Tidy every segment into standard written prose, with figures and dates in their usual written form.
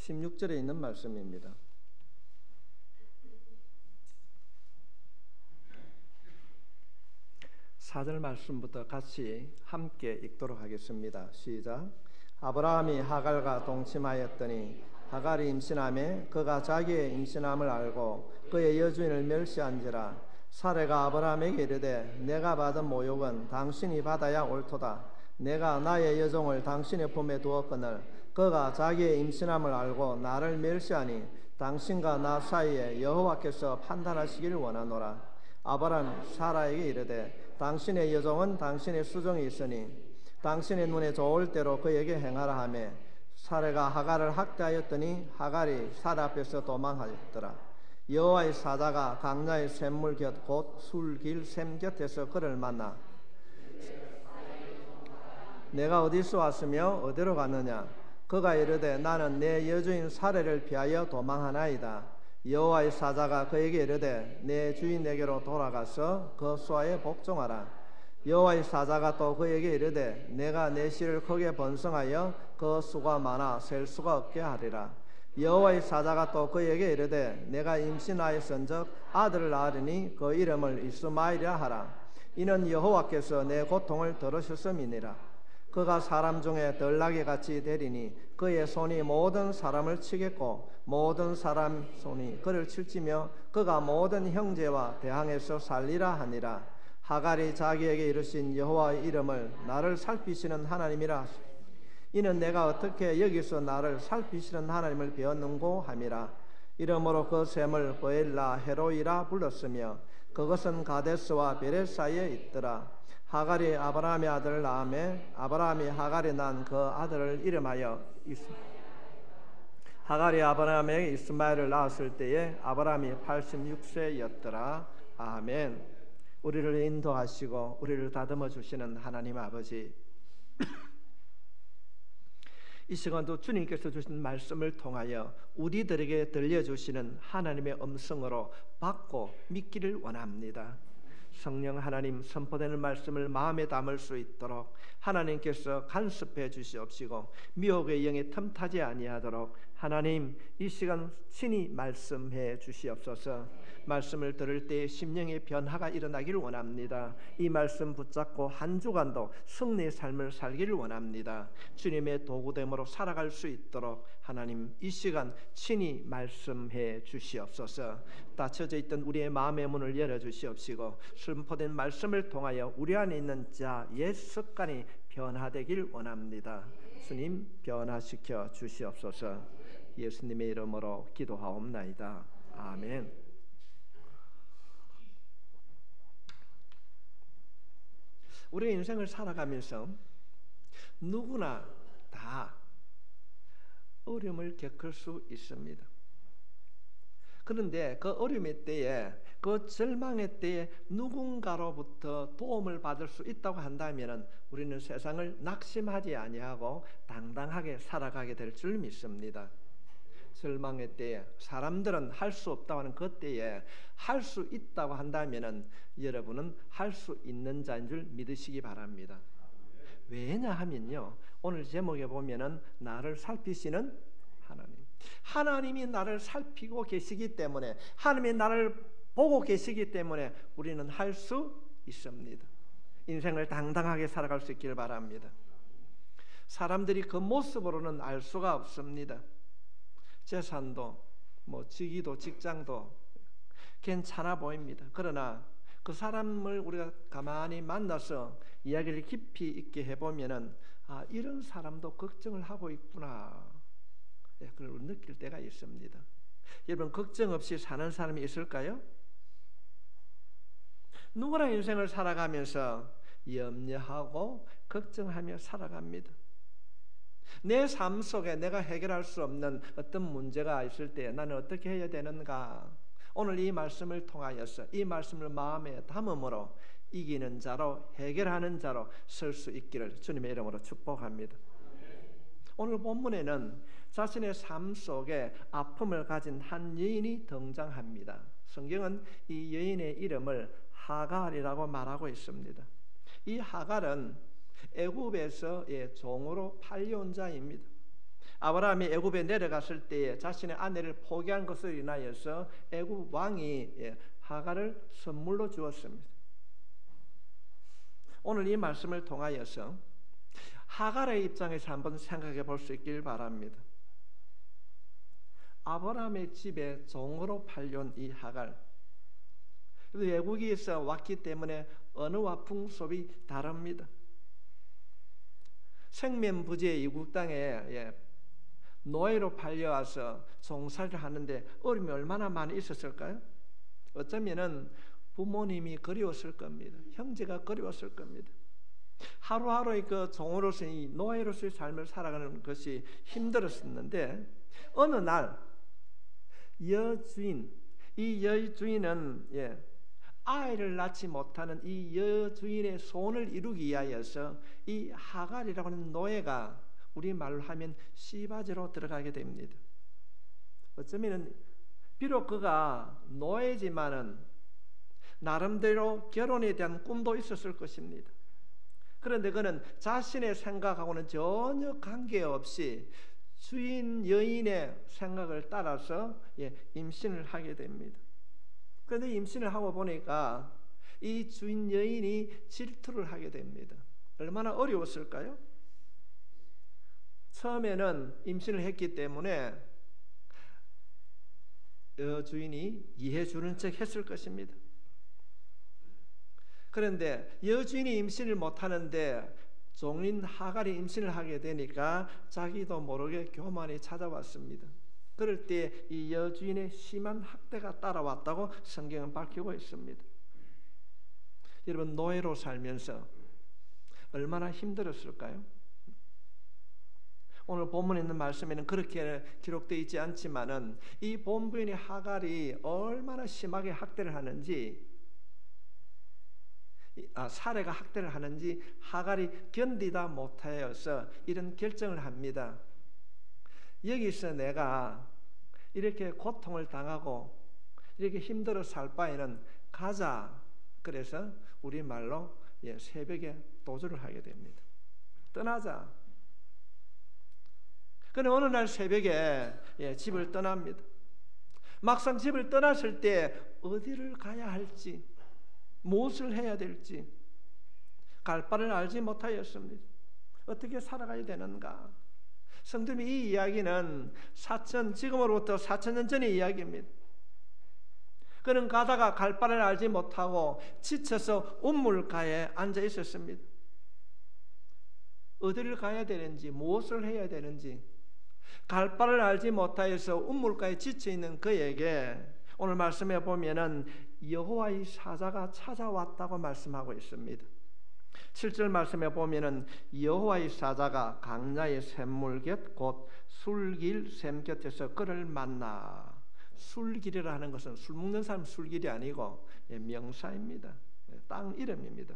16절에 있는 말씀입니다. 사절 말씀부터 같이 함께 읽도록 하겠습니다. 시작. 아브라함이 하갈과 동침하였더니 하갈이 임신하매 그가 자기의 임신함을 알고 그의 여주인을 멸시한지라. 사레가 아브라함에게 이르되 내가 받은 모욕은 당신이 받아야 옳도다. 내가 나의 여종을 당신의 품에 두었거늘 그가 자기의 임신함을 알고 나를 멸시하니 당신과 나 사이에 여호와께서 판단하시길 원하노라. 아브라함 사라에게 이르되 당신의 여종은 당신의 수종이 있으니 당신의 눈에 좋을 대로 그에게 행하라 하며 사레가 하갈을 학대하였더니 하갈이 사라 앞에서 도망하였더라. 여호와의 사자가 강야의 샘물 곁 곧 술길 샘 곁에서 그를 만나 내가 어디서 왔으며 어디로 갔느냐. 그가 이르되 나는 내 여주인 사레를 피하여 도망하나이다. 여호와의 사자가 그에게 이르되 내 주인에게로 돌아가서 그 수하에 복종하라. 여호와의 사자가 또 그에게 이르되 내가 내 씨를 크게 번성하여 그 수가 많아 셀 수가 없게 하리라. 여호와의 사자가 또 그에게 이르되 내가 임신하였은즉 아들을 낳으리니 그 이름을 이스마엘이라 하라. 이는 여호와께서 내 고통을 들으셨음이니라. 그가 사람 중에 덜나게 같이 되리니 그의 손이 모든 사람을 치겠고 모든 사람 손이 그를 칠지며 그가 모든 형제와 대항해서 살리라 하니라. 하갈이 자기에게 이르신 여호와의 이름을 나를 살피시는 하나님이라. 이는 내가 어떻게 여기서 나를 살피시는 하나님을 배웠는고 함이라. 이러므로 그 샘을 보엘라 헤로이라 불렀으며 그것은 가데스와 베렛 사이에 있더라. 하갈이 아브라함의 아들을 낳으매 아브라함이 하갈이 난 그 아들을 이름하여 하갈이 아브라함에게 이스마엘을 낳았을 때에 아브라함이 86세였더라. 아멘. 우리를 인도하시고 우리를 다듬어 주시는 하나님 아버지, 이 시간도 주님께서 주신 말씀을 통하여 우리들에게 들려주시는 하나님의 음성으로 받고 믿기를 원합니다. 성령 하나님, 선포되는 말씀을 마음에 담을 수 있도록 하나님께서 간섭해 주시옵시고 미혹의 영에 틈타지 아니하도록 하나님 이 시간 친히 말씀해 주시옵소서. 말씀을 들을 때 심령의 변화가 일어나기를 원합니다. 이 말씀 붙잡고 한 주간도 승리의 삶을 살기를 원합니다. 주님의 도구됨으로 살아갈 수 있도록 하나님 이 시간 친히 말씀해 주시옵소서. 닫혀져 있던 우리의 마음의 문을 열어주시옵시고 선포된 말씀을 통하여 우리 안에 있는 자 옛 습관이 변화되길 원합니다. 주님 변화시켜 주시옵소서. 예수님의 이름으로 기도하옵나이다. 아멘. 우리 인생을 살아가면서 누구나 다 어려움을 겪을 수 있습니다. 그런데 그 어려움의 때에, 그 절망의 때에 누군가로부터 도움을 받을 수 있다고 한다면 우리는 세상을 낙심하지 아니하고 당당하게 살아가게 될 줄 믿습니다. 절망의 때에, 사람들은 할 수 없다고 하는 그 때에 할 수 있다고 한다면 여러분은 할 수 있는 자인 줄 믿으시기 바랍니다. 왜냐하면요, 오늘 제목에 보면은 나를 살피시는 하나님, 하나님이 나를 살피고 계시기 때문에, 하나님이 나를 보고 계시기 때문에 우리는 할 수 있습니다. 인생을 당당하게 살아갈 수 있기를 바랍니다. 사람들이 그 모습으로는 알 수가 없습니다. 재산도 직위도 직장도 괜찮아 보입니다. 그러나 그 사람을 우리가 가만히 만나서 이야기를 깊이 있게 해보면은 이런 사람도 걱정을 하고 있구나, 그걸 느낄 때가 있습니다. 여러분, 걱정 없이 사는 사람이 있을까요? 누구나 인생을 살아가면서 염려하고 걱정하며 살아갑니다. 내 삶 속에 내가 해결할 수 없는 어떤 문제가 있을 때 나는 어떻게 해야 되는가? 오늘 이 말씀을 통하여서 이 말씀을 마음에 담음으로 이기는 자로, 해결하는 자로 설 수 있기를 주님의 이름으로 축복합니다. 오늘 본문에는 자신의 삶 속에 아픔을 가진 한 여인이 등장합니다. 성경은 이 여인의 이름을 하갈이라고 말하고 있습니다. 이 하갈은 애굽에서의 종으로 팔려온 자입니다. 아브라함이 애굽에 내려갔을 때에 자신의 아내를 포기한 것으로 인하여서 애굽 왕이 하갈을 선물로 주었습니다. 오늘 이 말씀을 통하여서 하갈의 입장에서 한번 생각해 볼 수 있길 바랍니다. 아브라함의 집에 종으로 팔려온 이 하갈, 외국에서 왔기 때문에 언어와 풍속이 다릅니다. 생면부지의 이국 땅에 노예로 팔려와서 종살이를 하는데 어려움이 얼마나 많이 있었을까요? 어쩌면은 부모님이 그리웠을 겁니다. 형제가 그리웠을 겁니다. 하루하루의 그 종으로서 이 노예로서의 삶을 살아가는 것이 힘들었었는데 어느 날 여주인, 이 여주인은 아이를 낳지 못하는 이 여주인의 소원을 이루기 위하여서 이 하갈이라고 하는 노예가 우리말로 하면 씨바지로 들어가게 됩니다. 어쩌면 비록 그가 노예지만은 나름대로 결혼에 대한 꿈도 있었을 것입니다. 그런데 그는 자신의 생각하고는 전혀 관계없이 주인 여인의 생각을 따라서 임신을 하게 됩니다. 그런데 임신을 하고 보니까 이 주인 여인이 질투를 하게 됩니다. 얼마나 어려웠을까요? 처음에는 임신을 했기 때문에 여주인이 이해해 주는 척 했을 것입니다. 그런데 여주인이 임신을 못하는데 종인 하갈이 임신을 하게 되니까 자기도 모르게 교만이 찾아왔습니다. 그럴 때 이 여주인의 심한 학대가 따라왔다고 성경은 밝히고 있습니다. 여러분, 노예로 살면서 얼마나 힘들었을까요? 오늘 본문에 있는 말씀에는 그렇게 기록되어 있지 않지만은 이 본부인의 하갈이 얼마나 심하게 학대를 하는지, 사례가 학대를 하는지 하갈이 견디다 못하여서 이런 결정을 합니다. 여기서 내가 이렇게 고통을 당하고 이렇게 힘들어 살 바에는 가자. 그래서 우리말로 새벽에 도주를 하게 됩니다. 떠나자. 그런데 어느 날 새벽에 집을 떠납니다. 막상 집을 떠났을 때 어디를 가야 할지, 무엇을 해야 될지 갈 바를 알지 못하였습니다. 어떻게 살아가야 되는가? 성도님, 이 이야기는 지금으로부터 4,000년 전의 이야기입니다. 그는 가다가 갈 바를 알지 못하고 지쳐서 우물가에 앉아 있었습니다. 어디를 가야 되는지, 무엇을 해야 되는지 갈 바를 알지 못하여서 우물가에 지쳐 있는 그에게 오늘 말씀해 보면은 여호와의 사자가 찾아왔다고 말씀하고 있습니다. 7절 말씀에 보면은 여호와의 사자가 강야의 샘물 곁 곧 술길 샘 곁에서 그를 만나. 술길이라는 것은 술 먹는 사람 술길이 아니고 명사입니다. 땅 이름입니다.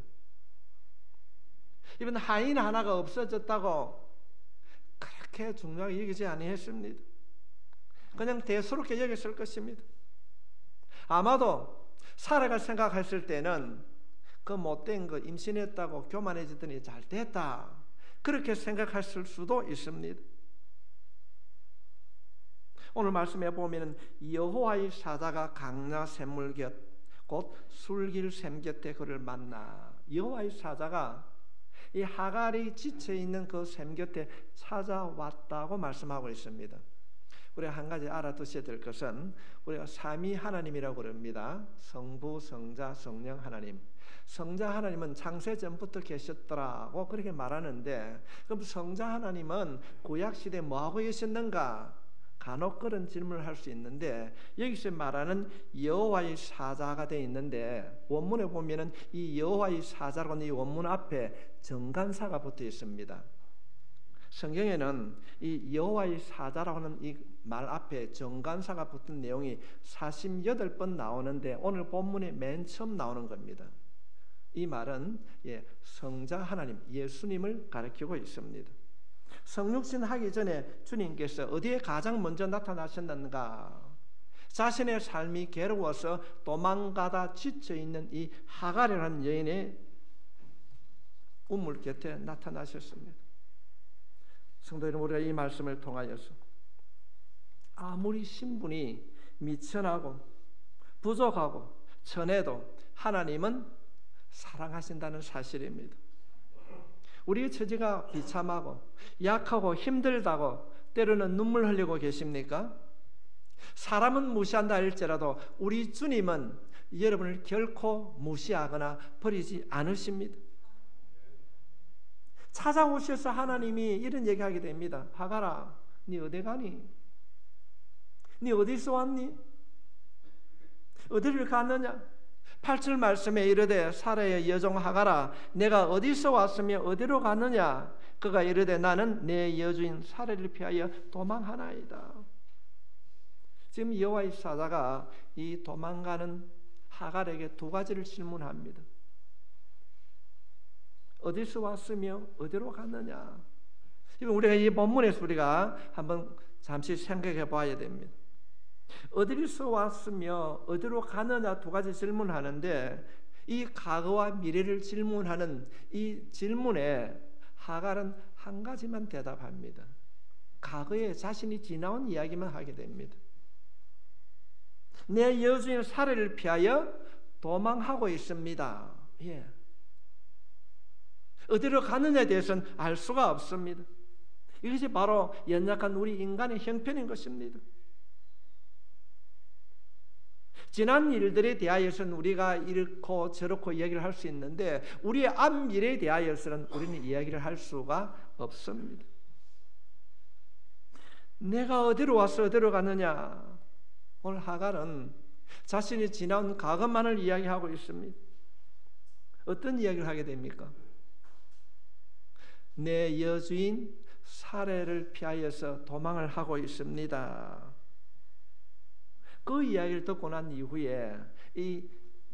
이번 하인 하나가 없어졌다고 그렇게 중요하게 여기지 아니했습니다. 그냥 대수롭게 여겼을 것입니다. 아마도 사라가 생각했을 때는 그 못된 거 임신했다고 교만해지더니 잘 됐다, 그렇게 생각했을 수도 있습니다. 오늘 말씀해 보면 여호와의 사자가 강야 샘물 곁 곧 술길 샘 곁에 그를 만나. 여호와의 사자가 이 하갈이 지쳐 있는 그 샘 곁에 찾아왔다고 말씀하고 있습니다. 우리가 한 가지 알아두셔야 될 것은 우리가 삼위 하나님이라고 그럽니다. 성부, 성자, 성령 하나님. 성자 하나님은 창세 전부터 계셨더라고 그렇게 말하는데, 그럼 성자 하나님은 구약 시대에 뭐하고 계셨는가? 간혹 그런 질문을 할 수 있는데, 여기서 말하는 여호와의 사자가 되어 있는데 원문에 보면은 이 여호와의 사자라는 이 원문 앞에 정간사가 붙어 있습니다. 성경에는 이 여호와의 사자라고 하는 이 말 앞에 정간사가 붙은 내용이 48번 나오는데 오늘 본문에 맨 처음 나오는 겁니다. 이 말은 성자 하나님, 예수님을 가리키고 있습니다. 성육신 하기 전에 주님께서 어디에 가장 먼저 나타나셨는가? 자신의 삶이 괴로워서 도망가다 지쳐있는 이 하갈이라는 여인의 우물 곁에 나타나셨습니다. 성도 여러분, 우리가 이 말씀을 통하여서 아무리 신분이 미천하고 부족하고 천해도 하나님은 사랑하신다는 사실입니다. 우리의 처지가 비참하고 약하고 힘들다고 때로는 눈물 흘리고 계십니까? 사람은 무시한다 할지라도 우리 주님은 여러분을 결코 무시하거나 버리지 않으십니다. 찾아오셔서 하나님이 이런 얘기하게 됩니다. 하갈아, 네 어디 가니? 네 어디서 왔니? 어디를 갔느냐? 8절 말씀에 이르되 사라의 여종 하갈아, 내가 어디서 왔으며 어디로 갔느냐? 그가 이르되 나는 내 여주인 사라를 피하여 도망하나이다. 지금 여호와의 사자가 이 도망가는 하갈에게 두 가지를 질문합니다. 어디서 왔으며 어디로 갔느냐? 지금 우리가 이 본문에서 우리가 한번 잠시 생각해 봐야 됩니다. 어디서 왔으며 어디로 가느냐 두 가지 질문하는데 이 과거와 미래를 질문하는 이 질문에 하갈은 한 가지만 대답합니다. 과거에 자신이 지나온 이야기만 하게 됩니다. 내 여주인 사라를 피하여 도망하고 있습니다. 예. 어디로 가느냐에 대해서는 알 수가 없습니다. 이것이 바로 연약한 우리 인간의 형편인 것입니다. 지난 일들에 대하여서는 우리가 이렇고 저렇고 이야기를 할 수 있는데 우리의 앞미래에 대하여서는 우리는 이야기를 할 수가 없습니다. 내가 어디로 와서 어디로 가느냐? 오늘 하갈은 자신이 지나온 과거만을 이야기하고 있습니다. 어떤 이야기를 하게 됩니까? 내 여주인 사라를 피하여서 도망을 하고 있습니다. 그 이야기를 듣고 난 이후에 이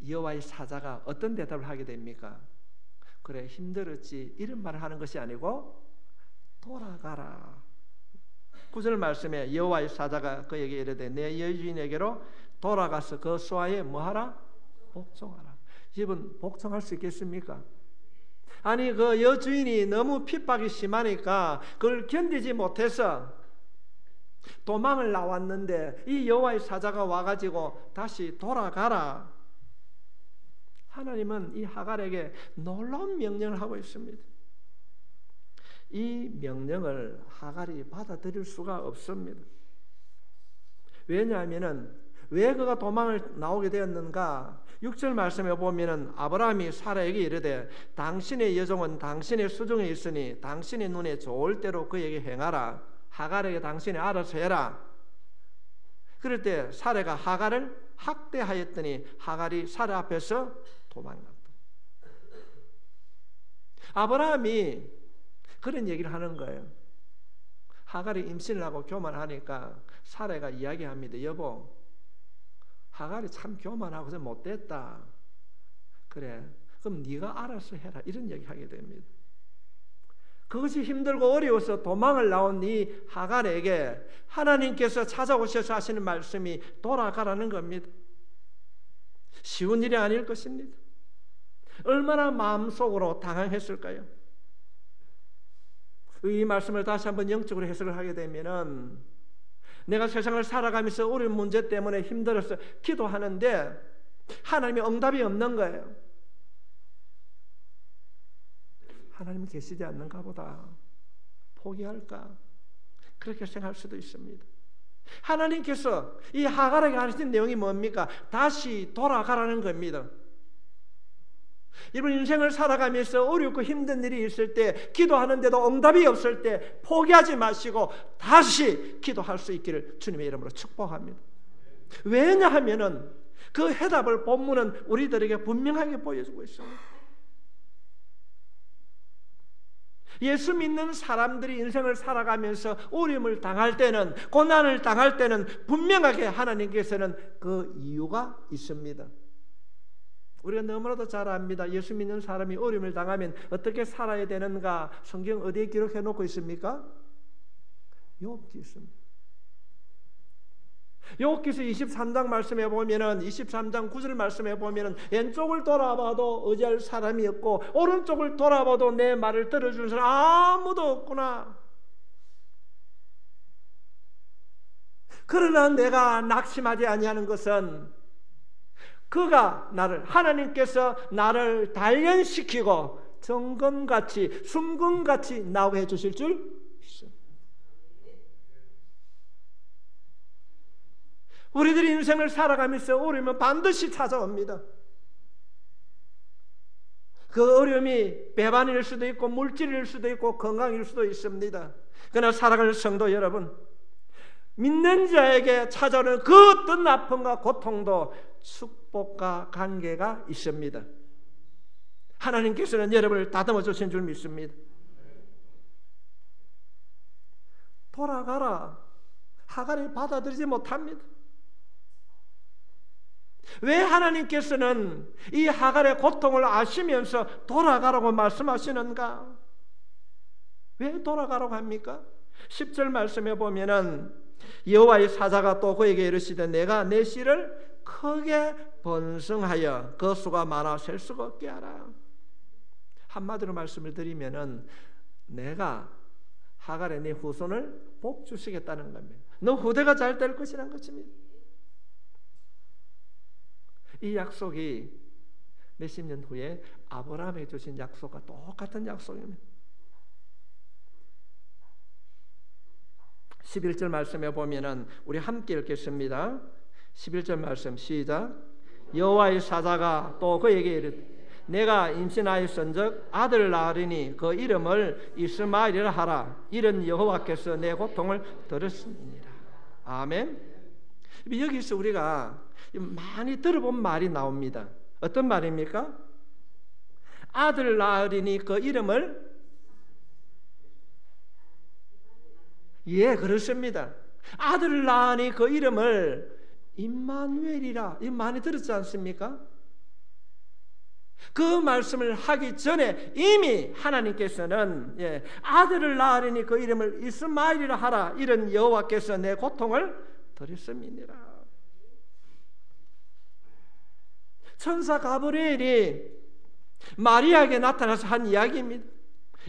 여호와의 사자가 어떤 대답을 하게 됩니까? 그래, 힘들었지, 이런 말을 하는 것이 아니고 돌아가라. 9절 말씀에 여호와의 사자가 그에게 이르되 내 여주인에게로 돌아가서 그 수하에 뭐하라? 복종하라. 여러분, 복종할 수 있겠습니까? 아니, 그 여주인이 너무 핍박이 심하니까 그걸 견디지 못해서 도망을 나왔는데 이 여호와의 사자가 와가지고 다시 돌아가라. 하나님은 이 하갈에게 놀라운 명령을 하고 있습니다. 이 명령을 하갈이 받아들일 수가 없습니다. 왜냐하면 왜 그가 도망을 나오게 되었는가? 6절 말씀에 보면은 아브라함이 사라에게 이르되 당신의 여종은 당신의 수중에 있으니 당신의 눈에 좋을 대로 그에게 행하라. 하갈에게 당신이 알아서 해라. 그럴 때 사라가 하갈을 학대하였더니 하갈이 사라 앞에서 도망갔다. 아브라함이 그런 얘기를 하는 거예요. 하갈이 임신을 하고 교만하니까 사라가 이야기합니다. 여보, 하갈이 참 교만하고 좀 못됐다. 그래, 그럼 네가 알아서 해라. 이런 얘기하게 됩니다. 그것이 힘들고 어려워서 도망을 나온 이 하갈에게 하나님께서 찾아오셔서 하시는 말씀이 돌아가라는 겁니다. 쉬운 일이 아닐 것입니다. 얼마나 마음속으로 당황했을까요? 이 말씀을 다시 한번 영적으로 해석을 하게 되면은 내가 세상을 살아가면서 어려운 문제 때문에 힘들어서 기도하는데 하나님의 응답이 없는 거예요. 하나님 계시지 않는가 보다. 포기할까? 그렇게 생각할 수도 있습니다. 하나님께서 이 하갈에게 하신 내용이 뭡니까? 다시 돌아가라는 겁니다. 여러분, 인생을 살아가면서 어렵고 힘든 일이 있을 때, 기도하는데도 응답이 없을 때 포기하지 마시고 다시 기도할 수 있기를 주님의 이름으로 축복합니다. 왜냐하면 그 해답을 본문은 우리들에게 분명하게 보여주고 있습니다. 예수 믿는 사람들이 인생을 살아가면서 어려움을 당할 때는, 고난을 당할 때는 분명하게 하나님께서는 그 이유가 있습니다. 우리가 너무나도 잘 압니다. 예수 믿는 사람이 어려움을 당하면 어떻게 살아야 되는가? 성경 어디에 기록해 놓고 있습니까? 욥기 있습니다. 욥기서 23장 말씀에 보면은 23장 9절 말씀에 보면은 왼쪽을 돌아봐도 의지할 사람이 없고 오른쪽을 돌아봐도 내 말을 들어주는 사람 아무도 없구나. 그러나 내가 낙심하지 아니하는 것은 그가 하나님께서 나를 단련시키고 정금같이 순금같이 나오게 해주실 줄 믿습니다. 우리들이 인생을 살아가면서 어려움은 반드시 찾아옵니다. 그 어려움이 배반일 수도 있고 물질일 수도 있고 건강일 수도 있습니다. 그러나 살아가는 성도 여러분, 믿는 자에게 찾아오는 그 어떤 아픔과 고통도 축복과 관계가 있습니다. 하나님께서는 여러분을 다듬어 주신 줄 믿습니다. 돌아가라. 하갈이 받아들이지 못합니다. 왜 하나님께서는 이 하갈의 고통을 아시면서 돌아가라고 말씀하시는가? 왜 돌아가라고 합니까? 10절 말씀에 보면은 여호와의 사자가 또 그에게 이르시되 내가 내 씨를 크게 번성하여 그 수가 많아 셀 수가 없게 하라. 한마디로 말씀을 드리면은 내가 하갈의 네 후손을 복 주시겠다는 겁니다. 너 후대가 잘 될 것이라는 것입니다. 이 약속이 몇십 년 후에 아브라함에게 주신 약속과 똑같은 약속입니다. 11절 말씀에 보면은 우리 함께 읽겠습니다. 11절 말씀 시작. 여호와의 사자가 또 그에게 이르되 내가 임신하였은즉 아들을 낳으리니 그 이름을 이스마엘이라 하라. 이는 여호와께서 내 고통을 들으시니라. 아멘. 여기서 우리가 많이 들어본 말이 나옵니다. 어떤 말입니까? 아들을 낳으리니 그 이름을 그렇습니다. 아들을 낳으니 그 이름을 임마누엘이라. 이 많이 들었지 않습니까? 그 말씀을 하기 전에 이미 하나님께서는 아들을 낳으리니 그 이름을 이스마엘이라 하라. 이런 여호와께서 내 고통을 들으심이니라. 천사 가브리엘이 마리아에게 나타나서 한 이야기입니다.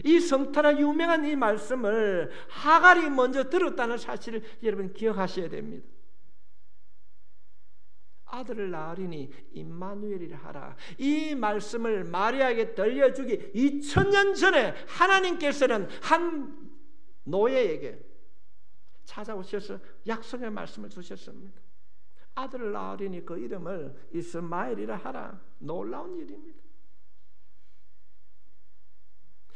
이 성탄의 유명한 이 말씀을 하갈이 먼저 들었다는 사실을 여러분 기억하셔야 됩니다. 아들을 낳으리니 임마누엘이라 하라. 이 말씀을 마리아에게 들려주기 2000년 전에 하나님께서는 한 노예에게 찾아오셔서 약속의 말씀을 주셨습니다. 아들을 낳으리니 그 이름을 이스마엘이라 하라. 놀라운 일입니다.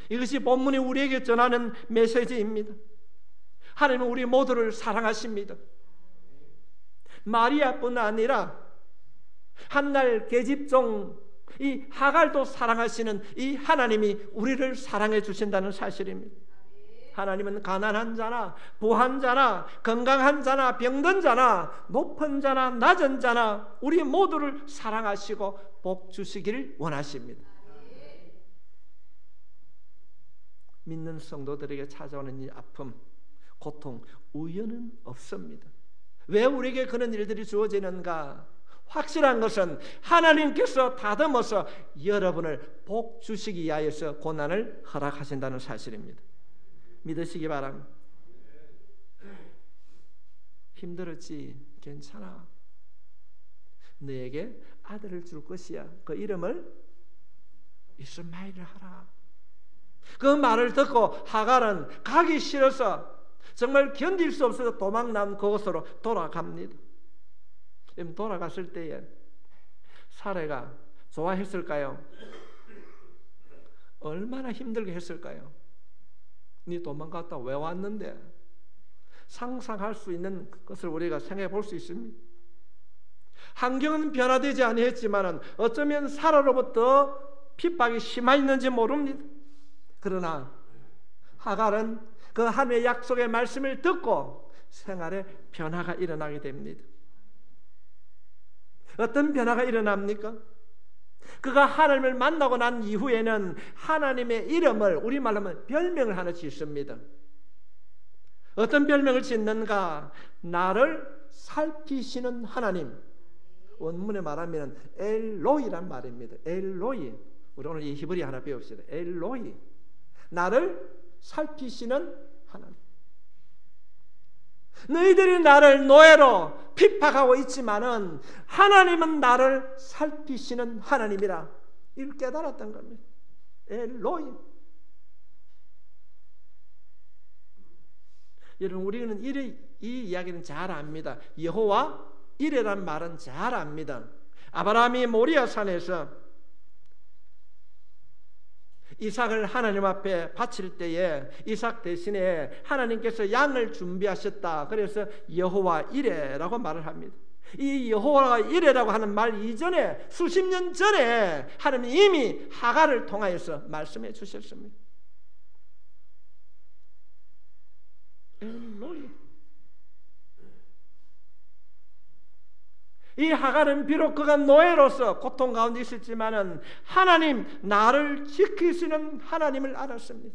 이것이 본문이 우리에게 전하는 메시지입니다. 하나님은 우리 모두를 사랑하십니다. 마리아뿐 아니라 한날 계집종 이 하갈도 사랑하시는 이 하나님이 우리를 사랑해 주신다는 사실입니다. 하나님은 가난한 자나 부한 자나 건강한 자나 병든 자나 높은 자나 낮은 자나 우리 모두를 사랑하시고 복 주시기를 원하십니다. 믿는 성도들에게 찾아오는 이 아픔, 고통, 우연은 없습니다. 왜 우리에게 그런 일들이 주어지는가? 확실한 것은 하나님께서 다듬어서 여러분을 복 주시기 위하여서 고난을 허락하신다는 사실입니다. 믿으시기 바랍니다. 힘들었지? 괜찮아. 너에게 아들을 줄 것이야. 그 이름을 이스마엘이라 하라. 그 말을 듣고 하갈은 가기 싫어서 정말 견딜 수 없어서 도망난 그곳으로 돌아갑니다. 돌아갔을 때에 사례가 좋아했을까요? 얼마나 힘들게 했을까요? 네 도망갔다 왜 왔는데? 상상할 수 있는 것을 우리가 생각해 볼 수 있습니다. 환경은 변화되지 아니했지만 어쩌면 사라로부터 핍박이 심했는지 모릅니다. 그러나 하갈은 그 하나님의 약속의 말씀을 듣고 생활에 변화가 일어나게 됩니다. 어떤 변화가 일어납니까? 그가 하나님을 만나고 난 이후에는 하나님의 이름을 우리말로 하면 별명을 하나 짓습니다. 어떤 별명을 짓는가? 나를 살피시는 하나님. 원문에 말하면 엘로이란 말입니다. 엘로이. 우리 오늘 이 히브리 하나 배웁시다. 엘로이. 나를 살피시는 하나님. 너희들이 나를 노예로 핍박하고 있지만은 하나님은 나를 살피시는 하나님이라 이걸 깨달았던 겁니다. 엘로이. 여러분, 우리는 이 이야기는 잘 압니다. 여호와 이레란 말은 잘 압니다. 아브라함이 모리아 산에서 이삭을 하나님 앞에 바칠 때에 이삭 대신에 하나님께서 양을 준비하셨다. 그래서 여호와 이레라고 말을 합니다. 이 여호와 이레라고 하는 말 이전에 수십 년 전에 하나님이 이미 하갈을 통하여서 말씀해 주셨습니다. 엘로이. 이 하갈은 비록 그가 노예로서 고통 가운데 있었지만은 하나님, 나를 지키시는 하나님을 알았습니다.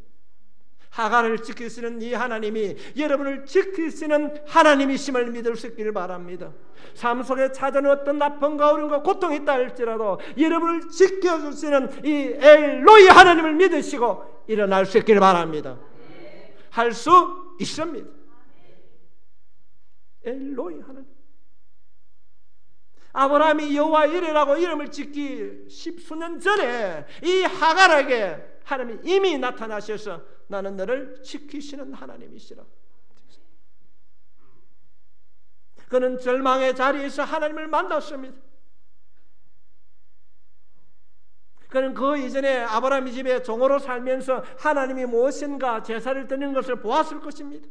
하갈을 지키시는 이 하나님이 여러분을 지키시는 하나님이심을 믿을 수 있기를 바랍니다. 삶 속에 찾아오는 어떤 나쁨과 어려움과 고통이 있다 할지라도 여러분을 지켜주시는 이 엘로이 하나님을 믿으시고 일어날 수 있기를 바랍니다. 할 수 있습니다. 엘로이 하나님. 아브라함이 여호와 이레라고 이름을 짓기 십수년 전에 이 하갈에게 하나님이 이미 나타나셔서 나는 너를 지키시는 하나님이시라. 그는 절망의 자리에서 하나님을 만났습니다. 그는 그 이전에 아브라함의 집에 종으로 살면서 하나님이 무엇인가 제사를 드리는 것을 보았을 것입니다.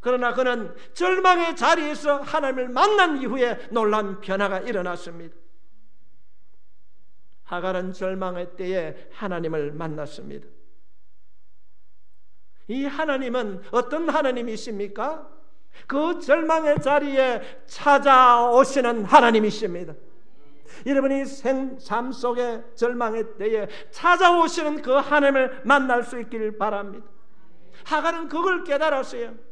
그러나 그는 절망의 자리에서 하나님을 만난 이후에 놀라운 변화가 일어났습니다. 하갈은 절망의 때에 하나님을 만났습니다. 이 하나님은 어떤 하나님이십니까? 그 절망의 자리에 찾아오시는 하나님이십니다. 여러분이 삶 속에 절망의 때에 찾아오시는 그 하나님을 만날 수 있기를 바랍니다. 하갈은 그걸 깨달았어요.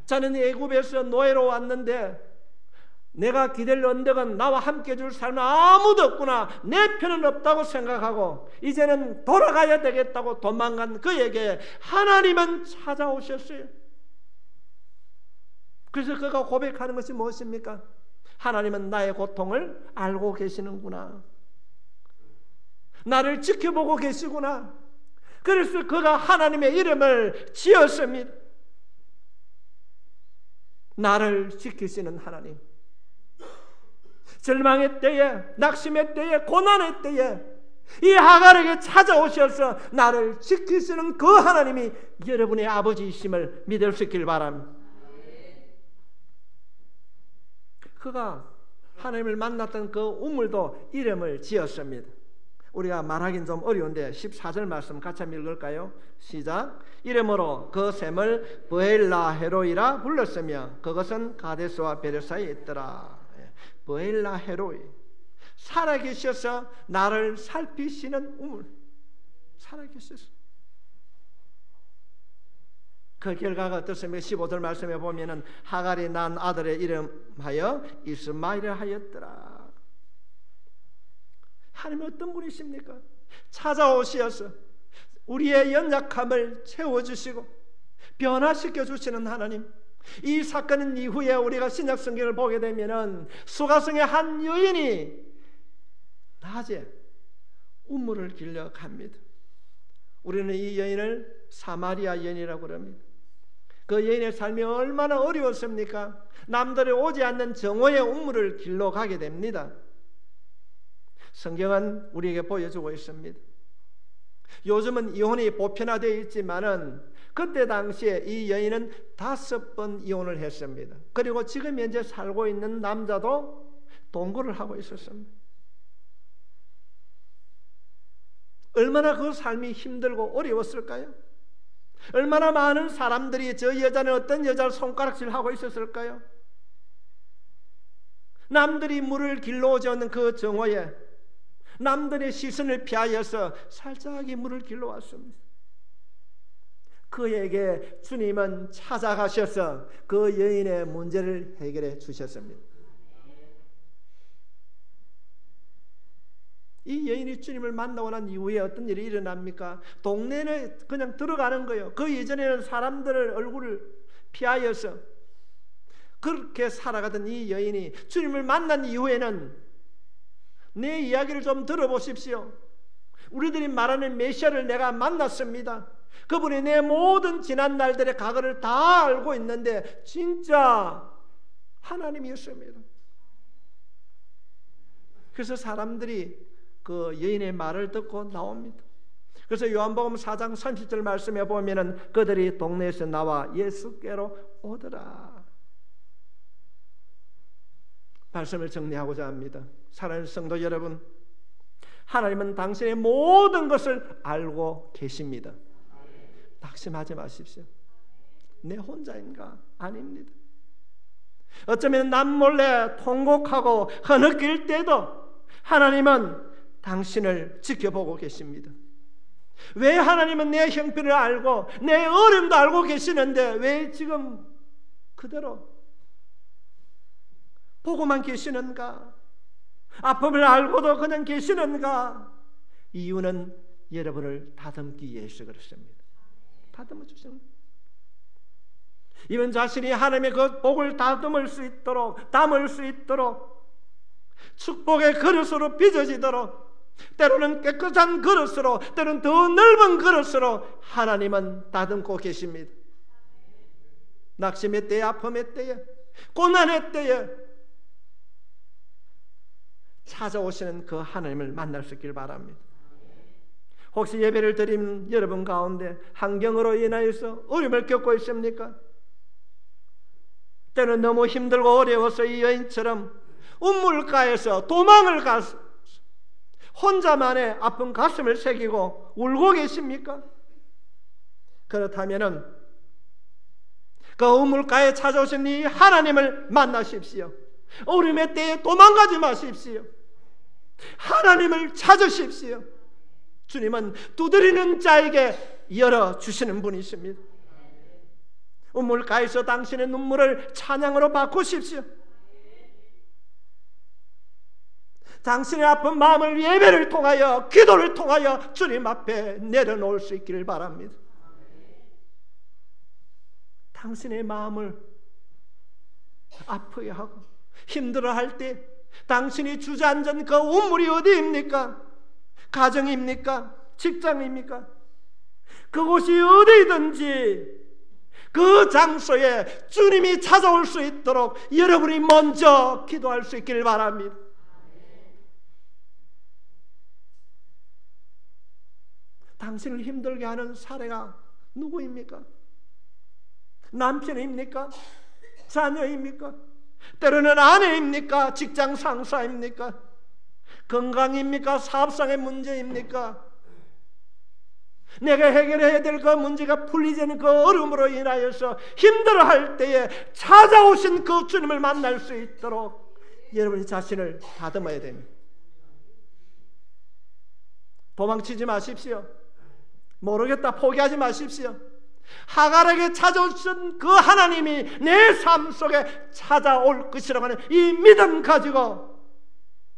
저는 애굽에서 노예로 왔는데 내가 기댈 언덕은 나와 함께 줄 사람은 아무도 없구나, 내 편은 없다고 생각하고 이제는 돌아가야 되겠다고 도망간 그에게 하나님은 찾아오셨어요. 그래서 그가 고백하는 것이 무엇입니까? 하나님은 나의 고통을 알고 계시는구나, 나를 지켜보고 계시구나. 그래서 그가 하나님의 이름을 지었습니다. 나를 지키시는 하나님. 절망의 때에, 낙심의 때에, 고난의 때에 이 하갈에게 찾아오셔서 나를 지키시는 그 하나님이 여러분의 아버지이심을 믿을 수 있길 바랍니다. 그가 하나님을 만났던 그 우물도 이름을 지었습니다. 우리가 말하긴 좀 어려운데 14절 말씀 같이 한번 읽을까요? 시작. 이름으로 그 샘을 브엘라헤로이라 불렀으며 그것은 가데스와 베르사에 있더라. 브엘라헤로이, 살아계셔서 나를 살피시는 우물. 살아계셔서. 그 결과가 어떻습니까? 15절 말씀에 보면은 하갈이 낳은 아들의 이름하여 이스마엘을 하였더라. 하나님은 어떤 분이십니까? 찾아오셔서 우리의 연약함을 채워주시고 변화시켜 주시는 하나님. 이 사건 이후에 우리가 신약 성경을 보게 되면은 수가성의 한 여인이 낮에 우물을 길러 갑니다. 우리는 이 여인을 사마리아 여인이라고 합니다. 그 여인의 삶이 얼마나 어려웠습니까? 남들이 오지 않는 정오의 우물을 길러 가게 됩니다. 성경은 우리에게 보여주고 있습니다. 요즘은 이혼이 보편화되어 있지만은 그때 당시에 이 여인은 5번 이혼을 했습니다. 그리고 지금 현재 살고 있는 남자도 동거를 하고 있었습니다. 얼마나 그 삶이 힘들고 어려웠을까요? 얼마나 많은 사람들이 저 여자는 어떤 여자를 손가락질하고 있었을까요? 남들이 물을 길러오지 않는 그 정오에 남들의 시선을 피하여서 살짝이 물을 길러왔습니다. 그에게 주님은 찾아가셔서 그 여인의 문제를 해결해 주셨습니다. 이 여인이 주님을 만나고 난 이후에 어떤 일이 일어납니까? 동네에 그냥 들어가는 거예요. 그 이전에는 사람들을 얼굴을 피하여서 그렇게 살아가던 이 여인이 주님을 만난 이후에는 내 이야기를 좀 들어보십시오. 우리들이 말하는 메시아를 내가 만났습니다. 그분이 내 모든 지난 날들의 과거를 다 알고 있는데 진짜 하나님이었습니다. 그래서 사람들이 그 여인의 말을 듣고 나옵니다. 그래서 요한복음 4장 30절 말씀에 보면은 그들이 동네에서 나와 예수께로 오더라. 말씀을 정리하고자 합니다. 사랑하는 성도 여러분, 하나님은 당신의 모든 것을 알고 계십니다. 낙심하지 마십시오. 내 혼자인가? 아닙니다. 어쩌면 남몰래 통곡하고 흐느낄 때도 하나님은 당신을 지켜보고 계십니다. 왜 하나님은 내 형편을 알고 내 어려움도 알고 계시는데 왜 지금 그대로 보고만 계시는가? 아픔을 알고도 그냥 계시는가? 이유는 여러분을 다듬기 위해서 그렇습니다. 다듬어 주십니다. 이번 자신이 하나님의 그 복을 다듬을 수 있도록, 담을 수 있도록, 축복의 그릇으로 빚어지도록, 때로는 깨끗한 그릇으로, 때로는 더 넓은 그릇으로 하나님은 다듬고 계십니다. 낙심의 때에, 아픔의 때에, 고난의 때에 찾아오시는 그 하나님을 만날 수 있길 바랍니다. 혹시 예배를 드린 여러분 가운데 환경으로 인하여서 어려움을 겪고 있습니까? 때는 너무 힘들고 어려워서 이 여인처럼 우물가에서 도망을 가서 혼자만의 아픈 가슴을 새기고 울고 계십니까? 그렇다면은 그 우물가에 찾아오신 이 하나님을 만나십시오. 어려움의 때에 도망가지 마십시오. 하나님을 찾으십시오. 주님은 두드리는 자에게 열어주시는 분이십니다. 우물가에서 당신의 눈물을 찬양으로 바꾸십시오. 당신의 아픈 마음을 예배를 통하여, 기도를 통하여 주님 앞에 내려놓을 수 있기를 바랍니다. 당신의 마음을 아프게 하고 힘들어할 때 당신이 주저앉은 그 우물이 어디입니까? 가정입니까? 직장입니까? 그곳이 어디든지 그 장소에 주님이 찾아올 수 있도록 여러분이 먼저 기도할 수 있기를 바랍니다. 당신을 힘들게 하는 사례가 누구입니까? 남편입니까? 자녀입니까? 때로는 아내입니까? 직장 상사입니까? 건강입니까? 사업상의 문제입니까? 내가 해결해야 될 그 문제가 풀리지 않는 그 어려움으로 인하여서 힘들어할 때에 찾아오신 그 주님을 만날 수 있도록 여러분이 자신을 다듬어야 됩니다. 도망치지 마십시오. 모르겠다 포기하지 마십시오. 하갈에게 찾아오신 그 하나님이 내 삶 속에 찾아올 것이라고 하는 이 믿음 가지고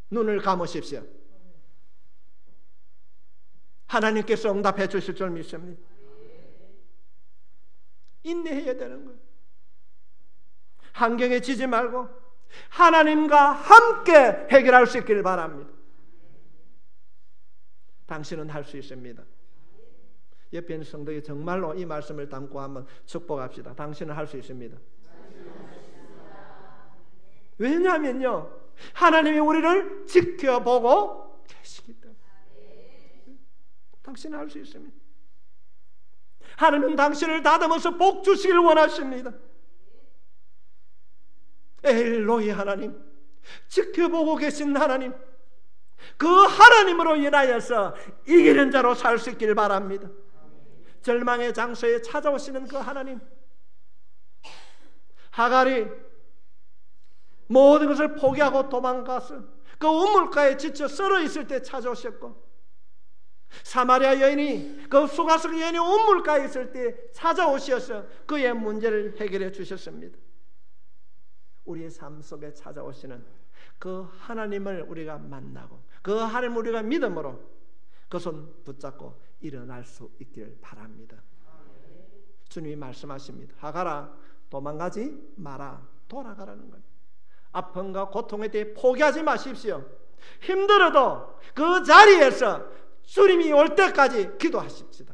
눈을 감으십시오. 하나님께서 응답해 주실 줄 믿습니다. 인내해야 되는 거예요. 환경에 지지 말고 하나님과 함께 해결할 수 있기를 바랍니다. 당신은 할 수 있습니다. 옆에 있는 성도에 정말로 이 말씀을 담고 한번 축복합시다. 당신은 할 수 있습니다. 왜냐하면요, 하나님이 우리를 지켜보고 계시기 때문에 당신은 할 수 있습니다. 하나님은 당신을 다듬어서 복 주시길 원하십니다. 엘로히 하나님, 지켜보고 계신 하나님, 그 하나님으로 인하여서 이기는 자로 살 수 있길 바랍니다. 절망의 장소에 찾아오시는 그 하나님, 하갈이 모든 것을 포기하고 도망가서 그 우물가에 지쳐 썰어 있을 때 찾아오셨고, 사마리아 여인이 그 수가성 여인이 우물가에 있을 때 찾아오셔서 그의 문제를 해결해 주셨습니다. 우리의 삶 속에 찾아오시는 그 하나님을 우리가 만나고 그 하나님을 우리가 믿음으로 그 손 붙잡고 일어날 수 있기를 바랍니다. 주님이 말씀하십니다. 하갈아, 도망가지 마라. 돌아가라는 겁니다. 아픔과 고통에 대해 포기하지 마십시오. 힘들어도 그 자리에서 주님이 올 때까지 기도하십시다.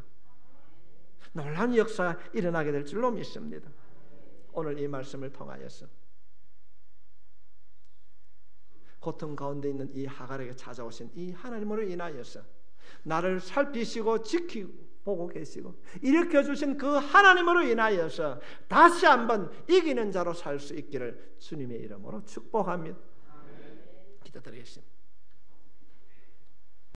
놀라운 역사가 일어나게 될 줄로 믿습니다. 오늘 이 말씀을 통하여서 고통 가운데 있는 이 하갈에게 찾아오신 이 하나님으로 인하여서 나를 살피시고 지켜보고 계시고 일으켜주신 그 하나님으로 인하여서 다시 한번 이기는 자로 살 수 있기를 주님의 이름으로 축복합니다. 기도드리겠습니다.